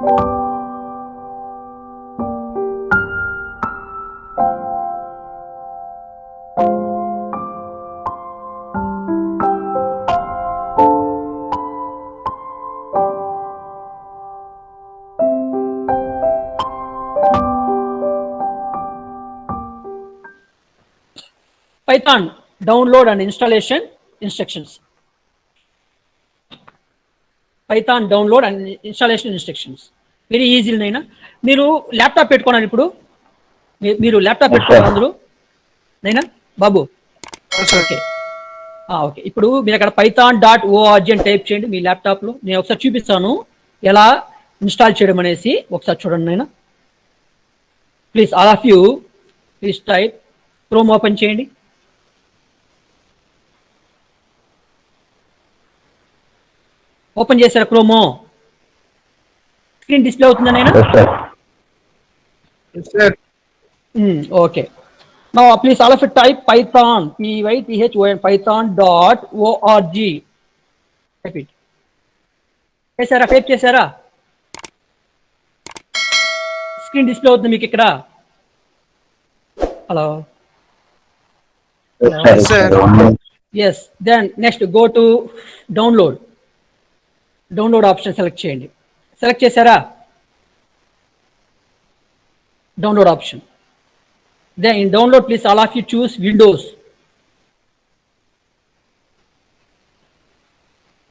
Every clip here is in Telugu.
Python download and installation instructions. Python download and installation instructions. Very easy నైనా. మీరు ల్యాప్టాప్ పెట్టుకున్నాను ఇప్పుడు. మీరు ల్యాప్టాప్ పెట్టుకోవాలి అందరూ నైనా బాబు. Okay okay. ఇప్పుడు మీరు అక్కడ python.org అని టైప్ చేయండి మీ ల్యాప్టాప్లో. నేను ఒకసారి చూపిస్తాను ఎలా ఇన్స్టాల్ చేయడం అనేసి. ఒకసారి చూడండి నైనా please. All of you please type. Chrome open చేయండి. ఓపెన్ చేశారా క్రోమో? స్క్రీన్ డిస్ప్లే అవుతుందా నైనా? Okay. Now please all of you type python python python.org. Type it. చేశారా? టైప్ చేశారా? స్క్రీన్ డిస్ప్లే అవుతుంది మీకు ఇక్కడ. Hello. Yes. Then next go to download. Download option select చేయండి. సెలెక్ట్ చేశారా? Download option. Then in download please all of you choose Windows.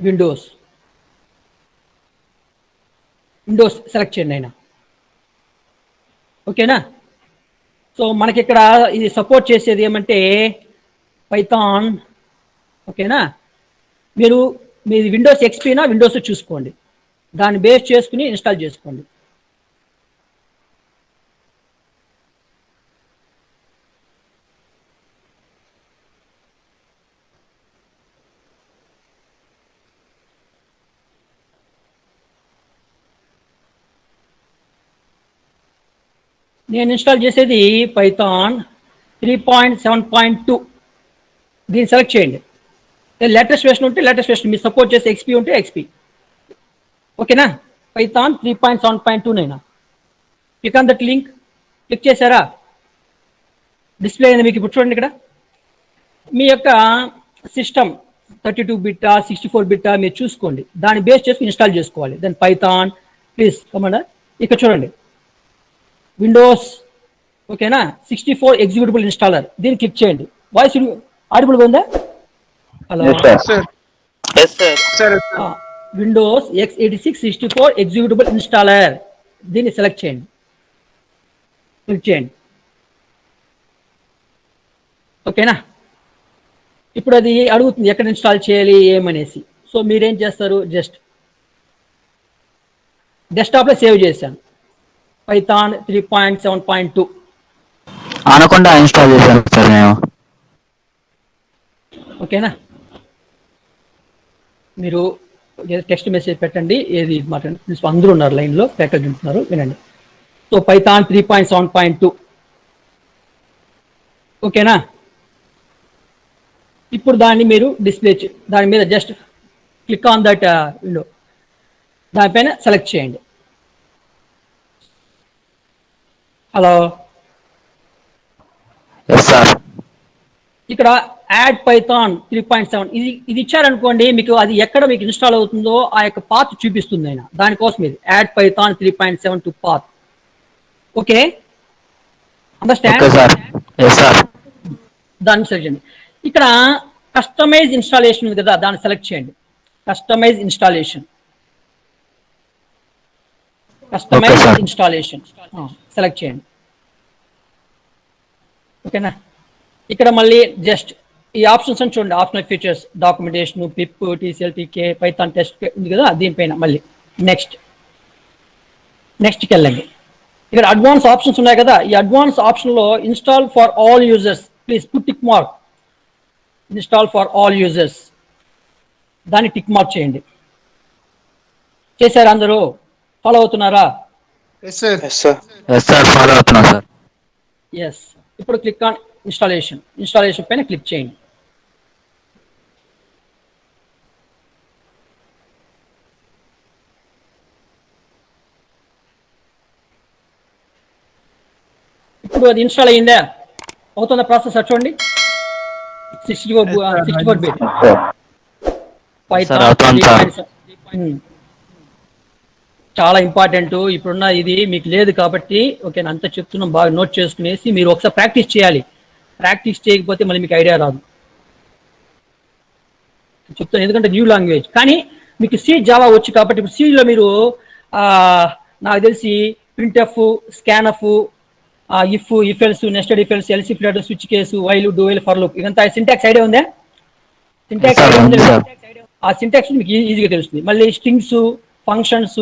Windows Windows select చేయండి అయినా. ఓకేనా? సో మనకి ఇక్కడ ఇది సపోర్ట్ చేసేది ఏమంటే పైథాన్. ఓకేనా? మీరు మీది విండోస్ ఎక్స్పీనా విండోస్ చూసుకోండి. దాన్ని బేస్ చేసుకుని ఇన్స్టాల్ చేసుకోండి. నేను ఇన్స్టాల్ చేసేది పైథాన్ 3.7.2. దీన్ని సెలెక్ట్ చేయండి. లేటెస్ట్ వెర్షన్ ఉంటే లేటెస్ట్ వెర్షన్, మీరు సపోర్ట్ చేసే ఎక్స్పీ ఉంటే ఎక్స్పీ. ఓకేనా? పైథాన్ 3.7.2 నైనా. Click on that link. Click చేశారా? డిస్ప్లే అయింది మీకు. ఇప్పుడు చూడండి ఇక్కడ మీ యొక్క సిస్టమ్ 32 బిట్టా 64 బిట్టా మీరు చూసుకోండి. దాన్ని బేస్ చేసి ఇన్స్టాల్ చేసుకోవాలి. దెన్ పైథాన్ ప్లీజ్ కమాండ్ ఇక్కడ చూడండి విండోస్. ఓకేనా? 64 ఎగ్జిక్యూటబుల్ ఇన్స్టాలర్. దీన్ని క్లిక్ చేయండి. వాయిస్ ఆడిబుల్గా ఉందా? Hello. Windows x86 64 executable installer. దీన్ని సెలెక్ట్ చేయండి. క్లిక్ చేయండి. ఓకేనా? ఇప్పుడు అది అడుగుతుంది ఎక్కడ ఇన్స్టాల్ చేయాలి ఏమనేసి. సో మీరేం చేస్తారు, జస్ట్ డెస్క్టాప్లో సేవ్ చేశాను పైథాన్ 3.7.2. అనకుండా ఇన్స్టాల్ చేశాను సార్ నేను. ఓకేనా? మీరు టెక్స్ట్ మెసేజ్ పెట్టండి. ఏది మాట్లాడండి. అందరూ ఉన్నారు లైన్లో, ఫ్యాకల్టీ ఉంటున్నారు, వినండి. So Python 3.7.2. ఓకేనా? ఇప్పుడు దాన్ని మీరు డిస్ప్లే దాని మీద just click on that window. దానిపైన సెలెక్ట్ చేయండి. హలో. ఇక్కడ యాడ్ పైథాన్ 3.7 ఇది ఇచ్చారనుకోండి, మీకు అది ఎక్కడ మీకు ఇన్స్టాల్ అవుతుందో ఆ యొక్క పాత్ చూపిస్తుంది అయినా. దానికోసం ఇది add Python 3.7 to path. Okay, understand? దాన్ని సెలెక్ట్ చేయండి. ఇక్కడ కస్టమైజ్ ఇన్స్టాలేషన్ ఉంది కదా, దాన్ని సెలెక్ట్ చేయండి. Customize installation. Customize installation select చేయండి. ఓకేనా? ఇక్కడ మళ్ళీ జస్ట్ ఈ ఆప్షన్స్ అని చూడండి. Optional features, documentation, pip, TCL, TK, Python test ఉంది కదా, దీనిపైన మళ్ళీ నెక్స్ట్కి వెళ్ళండి. ఇక్కడ అడ్వాన్స్ ఆప్షన్స్ ఉన్నాయి కదా, ఈ అడ్వాన్స్ ఆప్షన్లో install for all users please put tick mark. Install for all users దాన్ని టిక్ మార్క్ చేయండి. చేశారా అందరూ? ఫాలో అవుతున్నారా? ఎస్. ఇప్పుడు క్లిక్ ఆన్ ఇన్స్టాలేషన్. ఇన్స్టాలేషన్ పైన క్లిక్ చేయండి. ఇప్పుడు అది ఇన్స్టాల్ అయ్యిందా? అవుతుందా ప్రాసెస్ చూడండి. 64 బిట్ పైథాన్ అవుతుంది సార్. 3.7. చాలా ఇంపార్టెంట్. ఇప్పుడున్న ఇది మీకు లేదు కాబట్టి ఓకే అంతా చెప్తున్నాం, బాగా నోట్ చేసుకునేసి మీరు ఒకసారి ప్రాక్టీస్ చేయాలి. ప్రాక్టీస్ చేయకపోతే మళ్ళీ మీకు ఐడియా రాదు చెప్తాను, ఎందుకంటే న్యూ లాంగ్వేజ్. కానీ మీకు సి జావా వచ్చు కాబట్టి ఇప్పుడు సిలో మీరు నాకు తెలిసి printf, scanf, if else, nested if else, else if letter, switch case, while, do while, for loop, ఇదంతా సింటాక్స్ ఐడియా ఉందా? సింటాక్స్ ఐడియా ఉంది. ఆ సింటాక్స్ మీకు ఈజీగా తెలుస్తుంది. మళ్ళీ స్ట్రింగ్స్, ఫంక్షన్స్,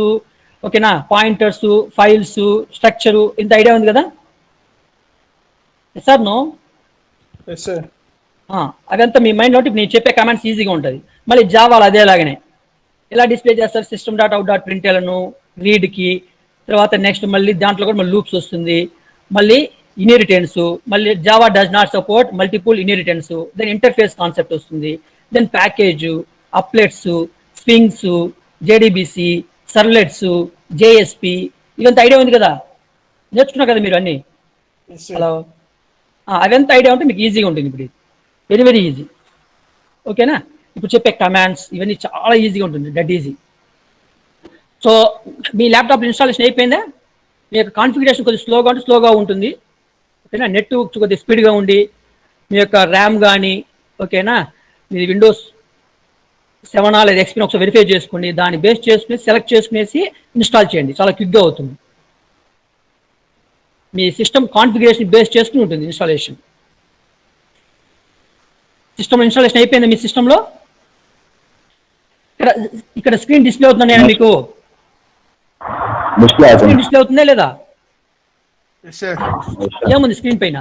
ఓకేనా, పాయింటర్స్, ఫైల్స్, స్ట్రక్చరు, ఇంత ఐడియా ఉంది కదా సార్? నో అదంతా మీ మైండ్ నోటి నేను చెప్పే కమాండ్స్ ఈజీగా ఉంటుంది. మళ్ళీ జావాలు అదేలాగానే ఎలా డిస్ప్లే చేస్తారు? సిస్టమ్ డాట్ అవుట్ డాట్ ప్రింట్లను రీడ్కి, తర్వాత నెక్స్ట్ మళ్ళీ దాంట్లో కూడా మళ్ళీ లూప్స్ వస్తుంది, మళ్ళీ ఇన్హెరిటెన్స్, మళ్ళీ Java does not support multiple inheritance, then interface concept వస్తుంది, then package, applets, swings, JDBC, servlets, JSP, ఇదంతా ఐడియా ఉంది కదా, నేర్చుకున్నా కదా మీరు అన్ని. హలో, అదంతా ఐడియా ఉంటే మీకు ఈజీగా ఉంటుంది. ఇప్పుడు వెరీ వెరీ ఈజీ, ఓకేనా? ఇప్పుడు చెప్పే కమాండ్స్ ఇవన్నీ చాలా ఈజీగా ఉంటుంది, డెడ్ ఈజీ. సో మీ ల్యాప్టాప్ ఇన్స్టాలేషన్ అయిపోయిందా? మీ యొక్క కాన్ఫిగరేషన్ కొద్దిగా స్లోగా ఉంటుంది, ఓకేనా? నెట్ కొద్దిగా స్పీడ్గా ఉండి మీ యొక్క ర్యామ్ కానీ, ఓకేనా, మీ విండోస్ 7 లేదా ఎక్స్పీని ఒకసారి వెరిఫై చేసుకోండి, దాన్ని బేస్ చేసుకుని సెలెక్ట్ చేసుకునేసి ఇన్స్టాల్ చేయండి, చాలా క్విక్గా అవుతుంది. మీ సిస్టమ్ కాన్ఫిగరేషన్ బేస్ చేసుకుని ఉంటుంది ఇన్స్టాలేషన్. సిస్టమ్ ఇన్స్టాలేషన్ అయిపోయింది మీ సిస్టంలో? ఇక్కడ స్క్రీన్ డిస్ప్లే అవుతుందా నేను మీకు? స్క్రీన్ డిస్ప్లే అవుతుందా లేదా? ఏముంది స్క్రీన్ పైన?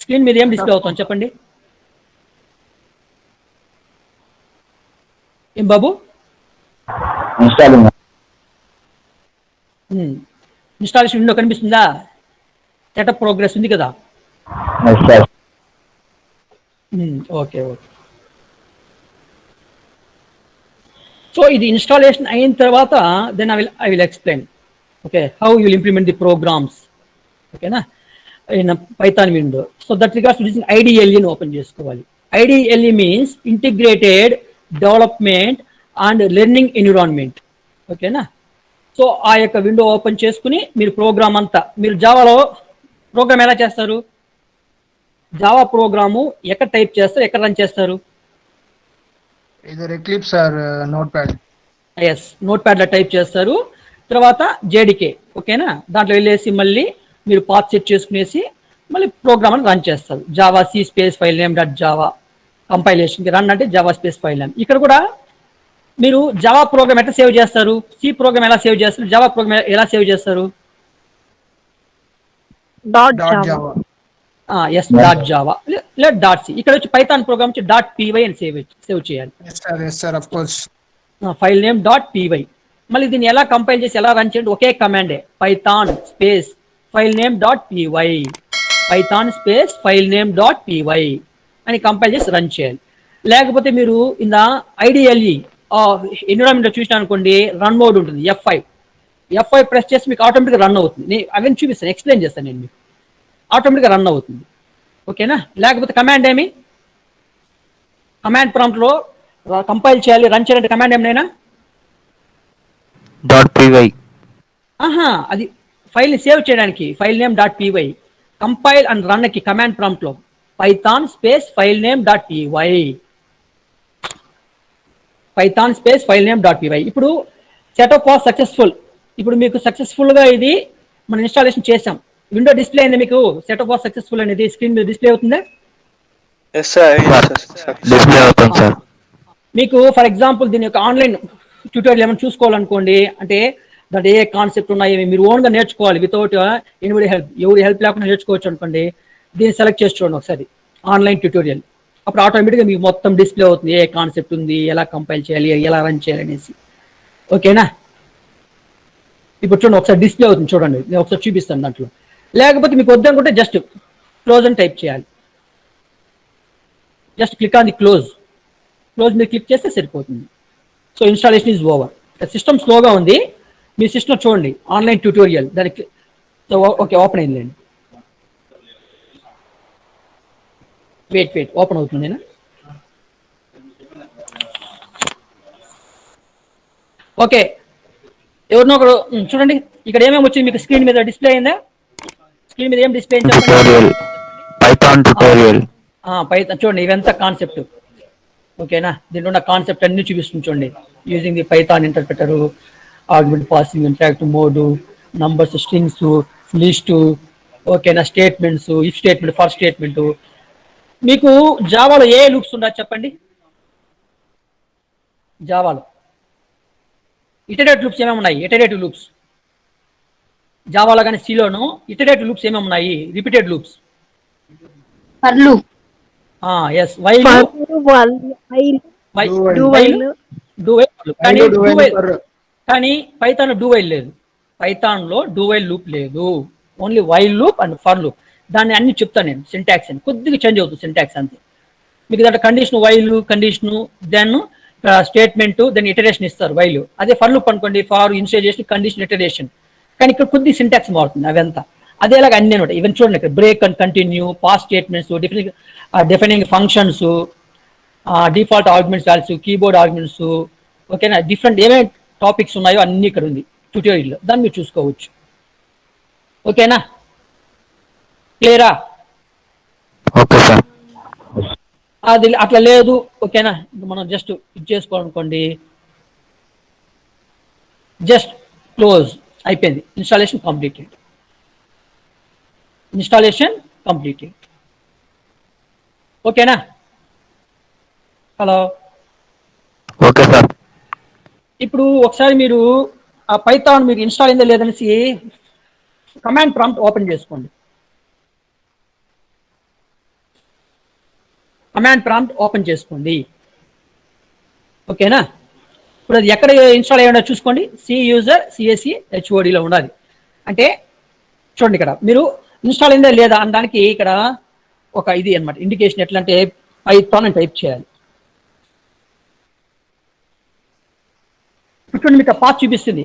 స్క్రీన్ మీద ఏం డిస్ప్లే అవుతుంది చెప్పండి. ఏం బాబు? ఇన్స్టాలేషన్ విండో కనిపిస్తుందా? సెటప్ ప్రోగ్రెస్ ఉంది కదా? Okay okay. సో ఇది ఇన్స్టాలేషన్ అయిన తర్వాత then I will explain okay how you will implement the programs, ఓకేనా, in Python window. So that regards using ఐడిఎల్ఈని ఓపెన్ చేసుకోవాలి. IDLE means integrated development and learning environment, ఓకేనా? సో ఆ యొక్క విండో ఓపెన్ చేసుకుని మీరు ప్రోగ్రామ్ అంతా, మీరు జావాలో ప్రోగ్రామ్ ఎలా చేస్తారు? జావా ప్రోగ్రాము ఎక్కడ టైప్ చేస్తారు, ఎక్కడ రన్ చేస్తారు? Eclipse or Notepad. ఎస్, నోట్ప్యాడ్లో టైప్ చేస్తారు. తర్వాత జేడికే, ఓకేనా, దాంట్లో వెళ్ళేసి మళ్ళీ మీరు పాత్ సెట్ చేసుకునేసి మళ్ళీ ప్రోగ్రామ్ అని రన్ చేస్తారు. Java C space file name dot Java కంపైలేషన్కి రన్ అంటే జావా స్పేస్ ఫైల్ నేమ్. ఇక్కడ కూడా మీరు జావా ప్రోగ్రామ్ ఎట్లా సేవ్ చేస్తారు? సి ప్రోగ్రామ్ ఎలా సేవ్ చేస్తారు? జావా ప్రోగ్రామ్ ఎలా సేవ్ చేస్తారు? ఎస్, డాట్ జావా లేదా డాట్ సి. ఇక్కడ వచ్చి పైథాన్ ప్రోగ్రామ్ వచ్చి డాట్ పీవై అని సేవ్ చేయాలి. File name dot PY. మళ్ళీ దీన్ని ఎలా కంపైల్ చేసి ఎలా రన్ చేయండి? ఒకే కమాండే, Python space file name dot PY, Python space file name dot PY అని కంపైల్ చేసి రన్ చేయాలి. లేకపోతే మీరు ఇన్ ఐడిఎల్ఈ ఎన్విరాన్మెంట్ చూసినా అనుకోండి, రన్ మోడ్ ఉంటుంది, F5 ప్రెస్ చేసి మీకు ఆటోమేటిక్గా రన్ అవుతుంది. నేను అవన్నీ చూపిస్తాను, ఎక్స్ప్లెయిన్ చేస్తాను నేను మీకు. ఆటోమేటిక్గా రన్ అవుతుంది, ఓకేనా? లేకపోతే కమాండ్ ఏమి, కమాండ్ ప్రాంప్ట్లో కంపైల్ చేయాలి, రన్ చేయాలంటే కమాండ్ ఏమైనా .py. అది ఫైల్ని సేవ్ చేయడానికి file name dot PY. Compile and రన్కి కమాండ్ ప్రాంప్ట్లో Python space file name dot PY, Python space file name dot PY. ఇప్పుడు సెటప్ వాస్ సక్సెస్ఫుల్. ఇప్పుడు మీకు సక్సెస్ఫుల్గా ఇది మనం ఇన్స్టాలేషన్ చేసాం. విండో డిస్ప్లే అయింది మీకు, సెటప్ వాస్ సక్సెస్ఫుల్ అనేది స్క్రీన్ మీద డిస్ప్లే అవుతుందా? డిస్ప్లే అవుతుంది సార్. మీకు ఫర్ ఎగ్జాంపుల్ దీని యొక్క ఆన్లైన్ ట్యూటోరియల్ ఏమైనా చూసుకోవాలనుకోండి, అంటే దాంట్లో ఏ కాన్సెప్ట్ ఉన్నాయి మీరు ఓన్గా నేర్చుకోవాలి, వితౌట్ ఎనిబడి హెల్ప్, ఎవరి హెల్ప్ లేకుండా నేర్చుకోవచ్చు అనుకోండి. దీన్ని సెలెక్ట్ చేసి చూడండి ఒకసారి ఆన్లైన్ ట్యూటోరియల్. అప్పుడు ఆటోమేటిక్గా మీకు మొత్తం డిస్ప్లే అవుతుంది, ఏ కాన్సెప్ట్ ఉంది, ఎలా కంపైల్ చేయాలి, ఎలా రన్ చేయాలి అనేసి, ఓకేనా? ఇప్పుడు చూడండి ఒకసారి డిస్ప్లే అవుతుంది, చూడండి, నేను ఒకసారి చూపిస్తాను దాంట్లో. లేకపోతే మీకు వద్దనుకుంటే జస్ట్ క్లోజ్ అని టైప్ చేయాలి. Just click on the close మీరు క్లిక్ చేస్తే సరిపోతుంది. So installation is over. System స్లోగా ఉంది, మీ సిస్టమ్ చూడండి ఆన్లైన్ ట్యూటోరియల్, దానికి ఓకే ఓపెన్ అయిందండి. వెయిట్ ఓపెన్ అవుతుంది. ఓకే, ఎవరినో ఒకరు చూడండి, ఇక్కడ ఏమేమి వచ్చింది మీకు స్క్రీన్ మీద డిస్ప్లే అయిందా? స్క్రీన్ మీద ఏం డిస్ప్లే అయింది ట్యుటోరియల్, పైథాన్ ట్యుటోరియల్. పైథాన్ చూడండి, ఇవంతా కాన్సెప్ట్. ఓకేనా, దీంట్లో ఉన్న కాన్సెప్ట్ అన్ని చూపిస్తుంది చూడండి. Using the Python interpreter, argument passing, interactive mode, numbers, strings, list, ఓకేనా, statements, if statement, for statement. మీకు జావాలో ఏ లూప్స్ ఉందా చెప్పండి? జావాలో ఇటరేటివ్ లూప్స్ ఏమేమి ఉన్నాయి? ఇటరేటివ్ లూప్స్ జావాలో కానీ సిలోను ఇటరేటివ్ లూప్స్ ఏమేమి ఉన్నాయి? Repeated loops. For loop. Yes, while, కానీ పైథాన్ లో డూ వైల్ లేదు. పైథాన్ లో డూ వైల్ లూప్ లేదు, only while loop and for loop. దాన్ని అన్ని చెప్తాను నేను, సింటాక్స్ అని కొద్దిగా చేంజ్ అవుతుంది సింటాక్స్ అంతే. మీకు దాంట్లో condition while, condition, then statement, then iteration ఇస్తారు వైల్. అదే ఫర్ లూప్ అనుకోండి, ఫార్, ఇనిషియలైజేషన్, కండిషన్, ఇటరేషన్. కానీ ఇక్కడ కొద్ది సింటాక్స్ మారుతుంది అవంతా. అదేలాగా అన్ని ఉంటాయి. ఈవెన్ చూడండి ఇక్కడ break and continue, pass statements, defining functions, default arguments values, keyboard arguments, ఓకేనా, డిఫరెంట్ ఏమేమి టాపిక్స్ ఉన్నాయో అన్ని ఇక్కడ ఉంది ట్యూటోరియల్లో, దాన్ని మీరు చూసుకోవచ్చు. ఓకేనా, క్లియరా? Okay sir. అది అట్లా లేదు, ఓకేనా, ఇంకా మనం జస్ట్ ఇది చేసుకోవాలనుకోండి, జస్ట్ క్లోజ్, అయిపోయింది. Installation completed. Installation completed. ఓకేనా? Hello, okay sir. ఇప్పుడు ఒకసారి మీరు ఆ పైథాన్ మీకు ఇన్స్టాల్ అయిందో లేదనేసి కమాండ్ ప్రాంప్ట్ ఓపెన్ చేసుకోండి. కమాండ్ ప్రాంప్ట్ ఓపెన్ చేసుకోండి. ఓకేనా? ఇప్పుడు అది ఎక్కడ ఇన్స్టాల్ అయ్యి ఉండదో చూసుకోండి. సి యూజర్ సిఎస్సి హెచ్ఓడిలో ఉండాలి. అంటే చూడండి, ఇక్కడ మీరు ఇన్స్టాల్ అయిందా లేదా అనడానికి ఇక్కడ ఒక ఇది అనమాట ఇండికేషన్. ఎట్లా అంటే పైథాన్ అని టైప్ చేయాలి. చూడండి, మీకు పాత్ చూపిస్తుంది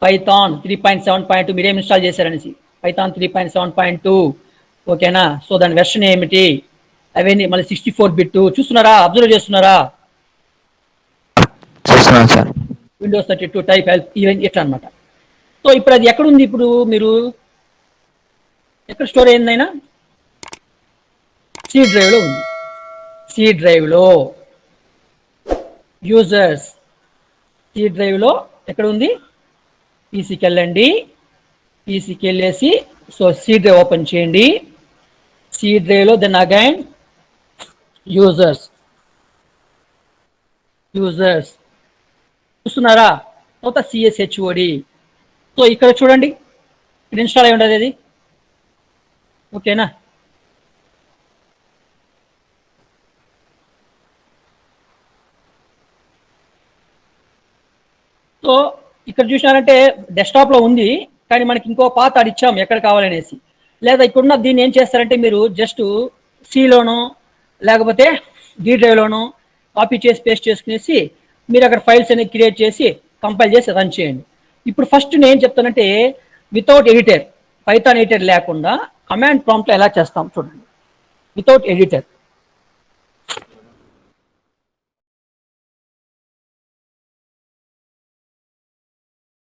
పైథాన్ 3.7.2 మీరేం ఇన్స్టాల్ చేశారనేసి. పైథాన్ 3.7.2. ఓకేనా? సో దాని వెర్షన్ ఏమిటి అవన్నీ మళ్ళీ 64 బిట్ చూస్తున్నారా? అబ్జర్వ్ చేస్తున్నారా? సార్, విండోస్ 32 టైప్ ఈవెన్ ఎట్లా అనమాట. సో ఇప్పుడు అది ఎక్కడుంది? ఇప్పుడు మీరు ఎక్కడ స్టోర్ అయిందైనా సి డ్రైవ్లో ఉంది. సి డ్రైవ్లో యూజర్స్, సి డ్రైవ్లో ఎక్కడ ఉంది? పీసీకి వెళ్ళండి. పీసీకి వెళ్ళేసి సో సి డ్రైవ్ ఓపెన్ చేయండి. సి డ్రైవ్లో దెన్ అగైన్ యూజర్స్ చూస్తున్నారా? తర్వాత సిఎస్హెచ్ఓడి. సో ఇక్కడ చూడండి, ఇది ఇన్స్టాల్ అయి ఉండదు అది. ఓకేనా? సో ఇక్కడ చూసినారంటే డెస్క్టాప్లో ఉంది, కానీ మనకి ఇంకో పాత ఇచ్చాము ఎక్కడ కావాలనేసి. లేదా ఇక్కడున్న దీన్ని ఏం చేస్తారంటే మీరు జస్ట్ సిలోనో లేకపోతే డి డ్రైవ్లోనో కాపీ చేసి పేస్ట్ చేసుకునేసి మీరు అక్కడ ఫైల్స్ అనేవి క్రియేట్ చేసి కంపైల్ చేసి రన్ చేయండి. ఇప్పుడు ఫస్ట్ నేను ఏం చెప్తానంటే వితౌట్ ఎడిటర్, పైథాన్ ఎడిటర్ లేకుండా కమాండ్ ప్రాంప్ట్లో ఎలా చేస్తాం చూడండి. Without editor